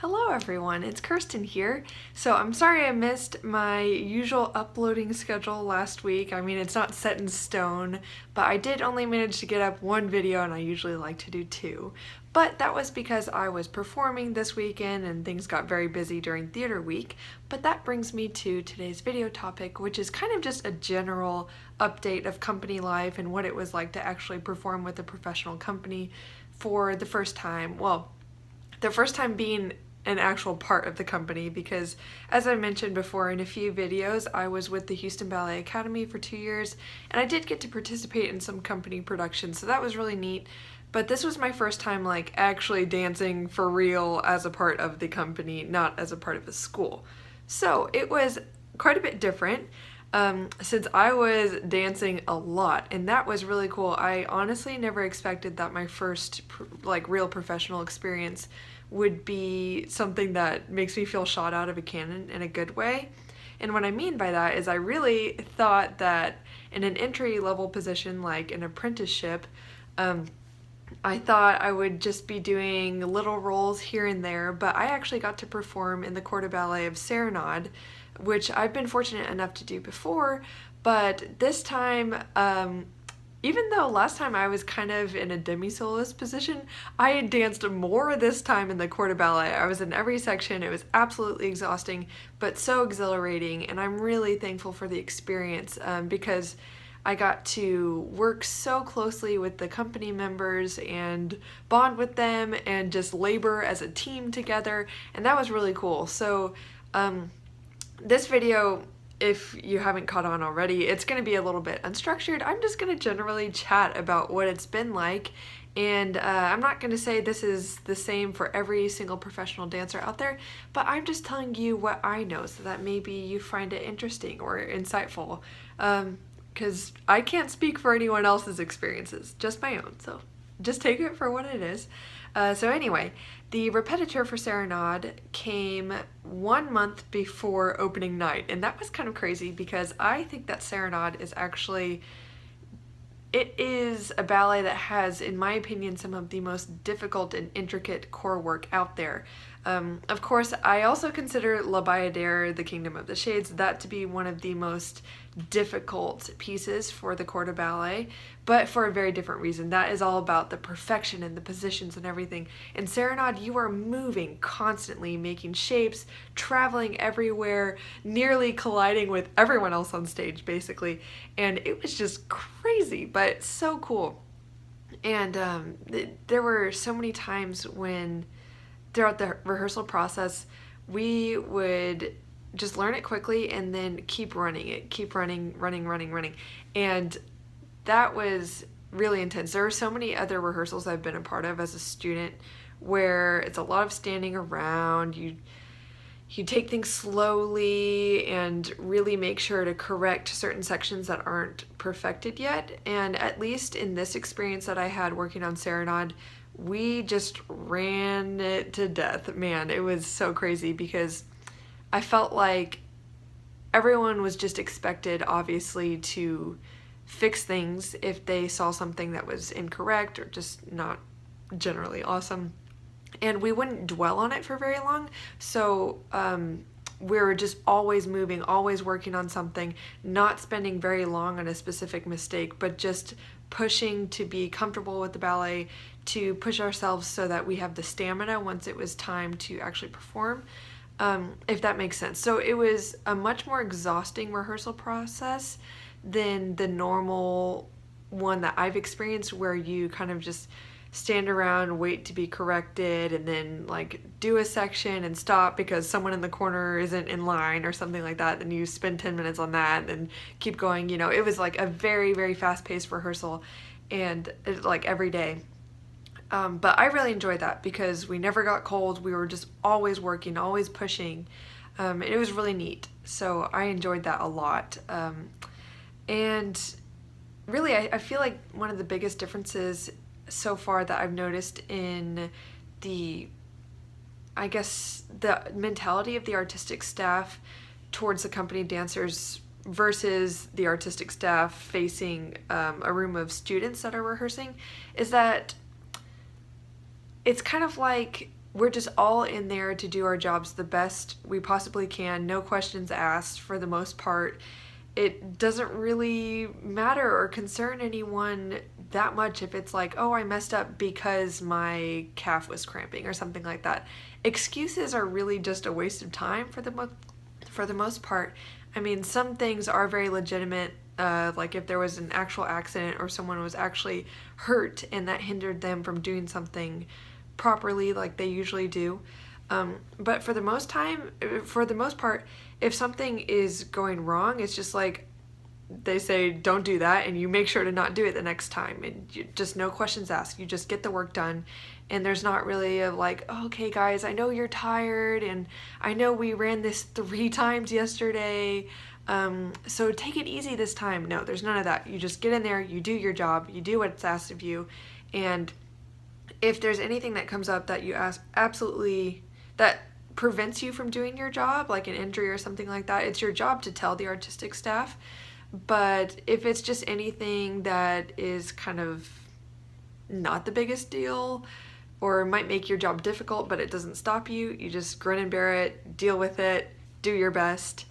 Hello everyone, it's Kirsten here. So I'm sorry I missed my usual uploading schedule last week. I mean, it's not set in stone, but I did only manage to get up one video and I usually like to do two. But that was because I was performing this weekend and things got very busy during theater week. But that brings me to today's video topic, which is kind of just a general update of company life and what it was like to actually perform with a professional company for the first time. Well, the first time being an actual part of the company, because as I mentioned before in a few videos, I was with the Houston Ballet Academy for 2 years and I did get to participate in some company productions, so that was really neat. But this was my first time like actually dancing for real as a part of the company, not as a part of the school. So it was quite a bit different. Since I was dancing a lot, and that was really cool. I honestly never expected that my first like real professional experience would be something that makes me feel shot out of a cannon in a good way. And what I mean by that is I really thought that in an entry level position like an apprenticeship, I thought I would just be doing little roles here and there, but I actually got to perform in the corps de ballet of Serenade, which I've been fortunate enough to do before, but this time, even though last time I was kind of in a demi-soloist position, I had danced more this time in the corps de ballet. I was in every section. It was absolutely exhausting, but so exhilarating, and I'm really thankful for the experience because I got to work so closely with the company members and bond with them and just labor as a team together, and that was really cool. So this video, if you haven't caught on already, it's going to be a little bit unstructured. I'm just going to generally chat about what it's been like, and I'm not going to say this is the same for every single professional dancer out there, but I'm just telling you what I know so that maybe you find it interesting or insightful, because I can't speak for anyone else's experiences, just my own, so just take it for what it is. So anyway, the repetiteur for Serenade came 1 month before opening night, and that was kind of crazy because I think that Serenade is actually, it is a ballet that has, in my opinion, some of the most difficult and intricate core work out there. Of course, I also consider La Bayadere, the Kingdom of the Shades, that to be one of the most difficult pieces for the corps de ballet, but for a very different reason. That is all about the perfection and the positions and everything. In Serenade, you are moving constantly, making shapes, traveling everywhere, nearly colliding with everyone else on stage, basically. And it was just crazy, but so cool. And there were so many times when throughout the rehearsal process, we would just learn it quickly and then keep running it, keep running. And that was really intense. There are so many other rehearsals I've been a part of as a student where it's a lot of standing around. You take things slowly and really make sure to correct certain sections that aren't perfected yet. And at least in this experience that I had working on Serenade, we just ran it to death. Man, it was so crazy because I felt like everyone was just expected, obviously, to fix things if they saw something that was incorrect or just not generally awesome. And we wouldn't dwell on it for very long, so we were just always moving, always working on something, not spending very long on a specific mistake, but just pushing to be comfortable with the ballet, to push ourselves so that we have the stamina once it was time to actually perform, if that makes sense. So it was a much more exhausting rehearsal process than the normal one that I've experienced, where you kind of just stand around, wait to be corrected, and then like do a section and stop because someone in the corner isn't in line or something like that. Then you spend 10 minutes on that and keep going. You know, it was like a very, very fast-paced rehearsal, and it, like every day. But I really enjoyed that because we never got cold. We were just always working, always pushing. It was really neat. So I enjoyed that a lot. And really, I feel like one of the biggest differences so far that I've noticed in the, I guess, the mentality of the artistic staff towards the company dancers versus the artistic staff facing a room of students that are rehearsing is that it's kind of like we're just all in there to do our jobs the best we possibly can, no questions asked for the most part. It doesn't really matter or concern anyone that much if it's like, oh, I messed up because my calf was cramping or something like that. Excuses are really just a waste of time for the most part. I mean, some things are very legitimate, like if there was an actual accident or someone was actually hurt and that hindered them from doing something properly like they usually do. But for the most part, if something is going wrong, it's just like they say, don't do that, and you make sure to not do it the next time, and just no questions asked. You just get the work done, and there's not really a like, oh, okay guys, I know you're tired, and I know we ran this 3 times yesterday, so take it easy this time. No, there's none of that. You just get in there, you do your job, you do what's asked of you, and if there's anything that comes up that you that prevents you from doing your job, like an injury or something like that, it's your job to tell the artistic staff. But if it's just anything that is kind of not the biggest deal or might make your job difficult, but it doesn't stop you, you just grin and bear it, deal with it, do your best.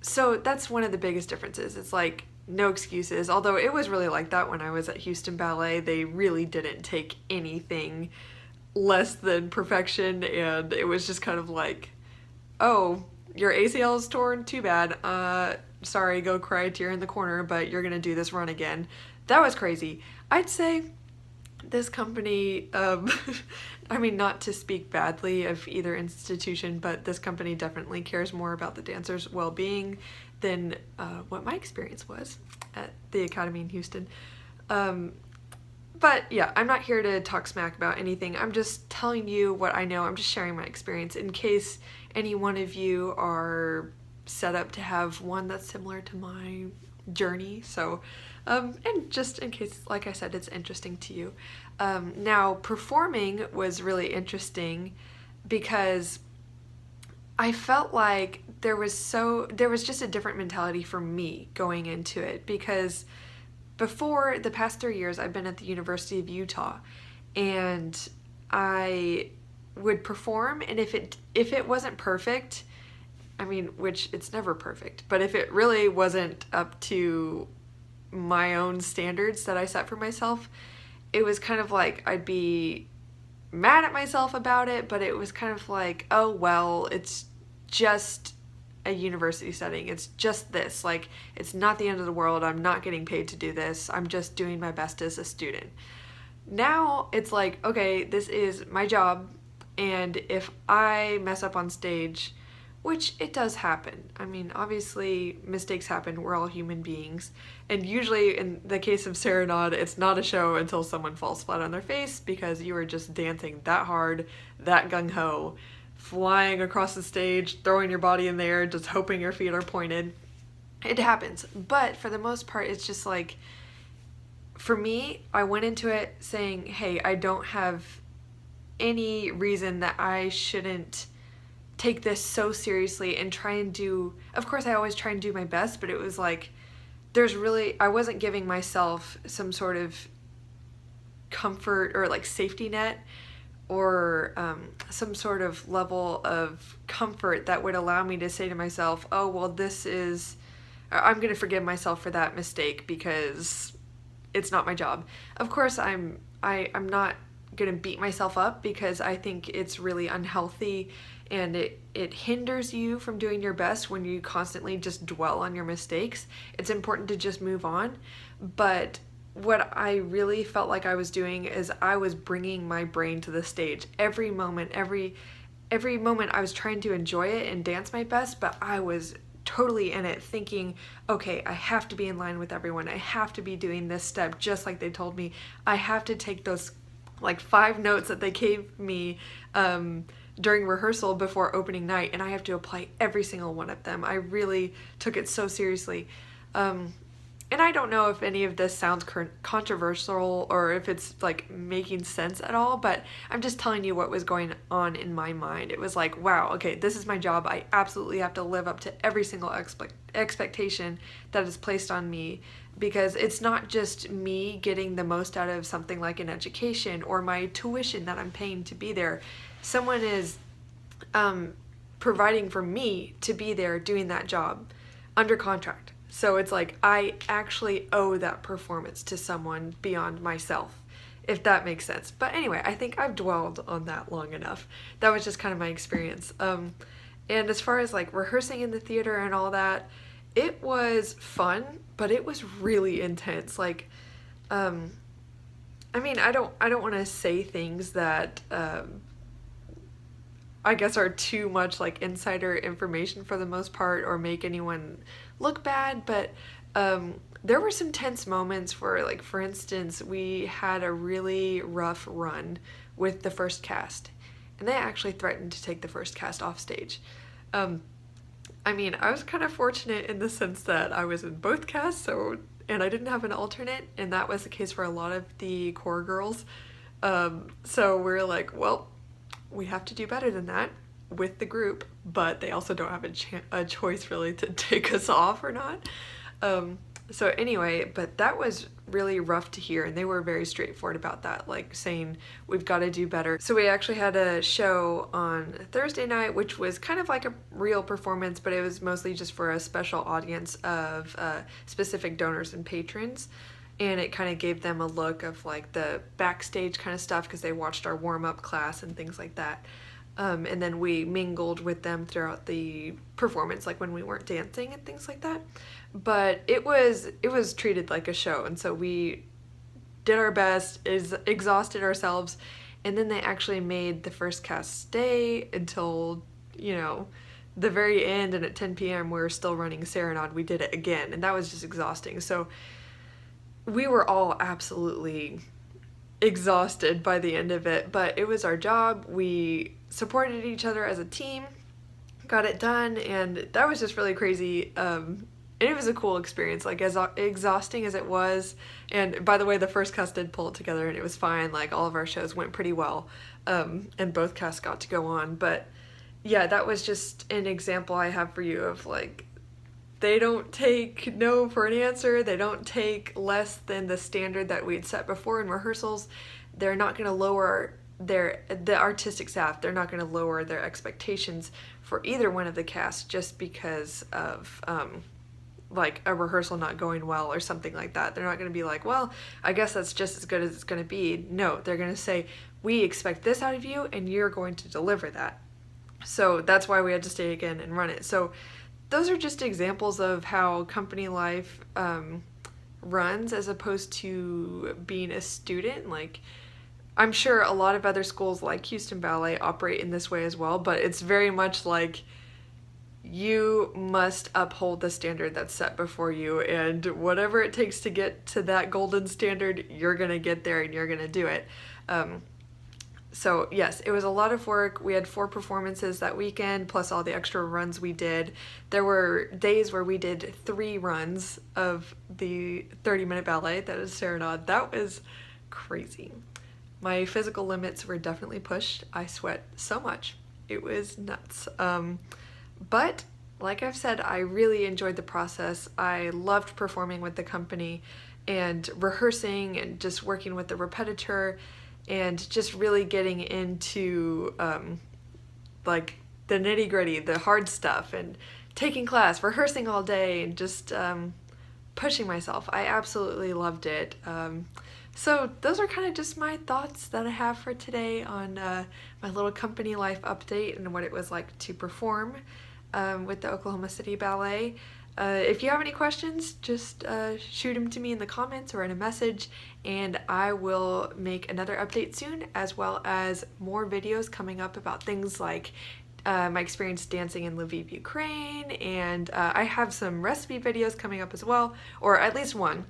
So that's one of the biggest differences. It's like no excuses, although it was really like that when I was at Houston Ballet. They really didn't take anything less than perfection, and it was just kind of like, oh, your ACL is torn, too bad, sorry, go cry a tear in the corner, but you're gonna do this run again. That was crazy. I'd say this company, I mean, not to speak badly of either institution, but this company definitely cares more about the dancers' well-being than what my experience was at the Academy in Houston. But yeah, I'm not here to talk smack about anything. I'm just telling you what I know. I'm just sharing my experience in case any one of you are set up to have one that's similar to my journey. So, and just in case, like I said, it's interesting to you. Now, performing was really interesting because I felt like there was just a different mentality for me going into it, because before the past 3 years I've been at the University of Utah, and I would perform, and if it wasn't perfect, I mean, which it's never perfect, but if it really wasn't up to my own standards that I set for myself, it was kind of like I'd be mad at myself about it, but it was kind of like, oh well, it's just a university setting, it's just this, like, it's not the end of the world, I'm not getting paid to do this, I'm just doing my best as a student. Now it's like, okay, this is my job, and if I mess up on stage, which it does happen, I mean, obviously mistakes happen, we're all human beings, and usually in the case of Serenade, it's not a show until someone falls flat on their face because you are just dancing that hard, that gung-ho, flying across the stage, throwing your body in the air, just hoping your feet are pointed. It happens, but for the most part, it's just like, for me, I went into it saying, hey, I don't have any reason that I shouldn't take this so seriously and try and do, of course I always try and do my best, but it was like, I wasn't giving myself some sort of comfort or like safety net, or some sort of level of comfort that would allow me to say to myself, oh, well, I'm going to forgive myself for that mistake because it's not my job. Of course, I'm not going to beat myself up, because I think it's really unhealthy, and it hinders you from doing your best when you constantly just dwell on your mistakes. It's important to just move on, but what I really felt like I was doing is I was bringing my brain to the stage. Every moment I was trying to enjoy it and dance my best, but I was totally in it thinking, okay, I have to be in line with everyone. I have to be doing this step just like they told me. I have to take those like 5 notes that they gave me during rehearsal before opening night, and I have to apply every single one of them. I really took it so seriously. And I don't know if any of this sounds controversial or if it's like making sense at all, but I'm just telling you what was going on in my mind. It was like, wow, okay, this is my job. I absolutely have to live up to every single expectation that is placed on me, because it's not just me getting the most out of something like an education or my tuition that I'm paying to be there. someone is providing for me to be there doing that job under contract. So it's like I actually owe that performance to someone beyond myself, if that makes sense. But anyway, I think I've dwelled on that long enough. That was just kind of my experience. And as far as like rehearsing in the theater and all that, it was fun, but it was really intense. Like, I mean, I don't want to say things that I guess are too much like insider information for the most part or make anyone look bad, but there were some tense moments where, like, for instance, we had a really rough run with the first cast, and they actually threatened to take the first cast off stage. I mean, I was kind of fortunate in the sense that I was in both casts, and I didn't have an alternate, and that was the case for a lot of the core girls. So we're like, well, we have to do better than that with the group, but they also don't have a choice really to take us off or not. So anyway, but that was really rough to hear, and they were very straightforward about that, like saying we've got to do better. So we actually had a show on Thursday night, which was kind of like a real performance, but it was mostly just for a special audience of specific donors and patrons. And it kind of gave them a look of like the backstage kind of stuff because they watched our warm-up class and things like that. And then we mingled with them throughout the performance, like when we weren't dancing and things like that. But it was treated like a show, and so we did our best, exhausted ourselves, and then they actually made the first cast stay until, you know, the very end, and at 10 p.m. we were still running Serenade. We did it again, and that was just exhausting. So we were all absolutely exhausted by the end of it, but it was our job. We supported each other as a team, got it done, and that was just really crazy. And it was a cool experience, like as exhausting as it was. And by the way, the first cast did pull it together and it was fine. Like all of our shows went pretty well, and both casts got to go on. But yeah, that was just an example I have for you of like, they don't take no for an answer. They don't take less than the standard that we had set before in rehearsals. They're not going to lower the artistic staff. They're not going to lower their expectations for either one of the casts just because of like a rehearsal not going well or something like that. They're not going to be like, well, I guess that's just as good as it's going to be. No, they're going to say, we expect this out of you and you're going to deliver that. So that's why we had to stay again and run it. So those are just examples of how company life runs as opposed to being a student. Like, I'm sure a lot of other schools like Houston Ballet operate in this way as well, but it's very much like you must uphold the standard that's set before you, and whatever it takes to get to that golden standard, you're gonna get there and you're gonna do it. So yes, it was a lot of work. We had 4 performances that weekend, plus all the extra runs we did. There were days where we did 3 runs of the 30-minute ballet, that is Serenade. That was crazy. My physical limits were definitely pushed. I sweat so much. It was nuts. But like I've said, I really enjoyed the process. I loved performing with the company and rehearsing and just working with the repetiteur and just really getting into like the nitty-gritty, the hard stuff, and taking class, rehearsing all day, and just pushing myself. I absolutely loved it. So those are kind of just my thoughts that I have for today on my little company life update and what it was like to perform with the Oklahoma City Ballet. If you have any questions, just shoot them to me in the comments or in a message, and I will make another update soon, as well as more videos coming up about things like my experience dancing in Lviv, Ukraine, and I have some recipe videos coming up as well, or at least one.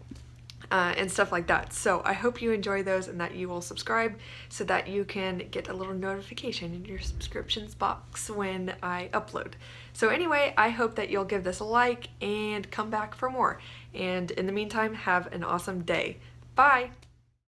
And stuff like that. So I hope you enjoy those and that you will subscribe so that you can get a little notification in your subscriptions box when I upload. So anyway, I hope that you'll give this a like and come back for more. And in the meantime, have an awesome day. Bye!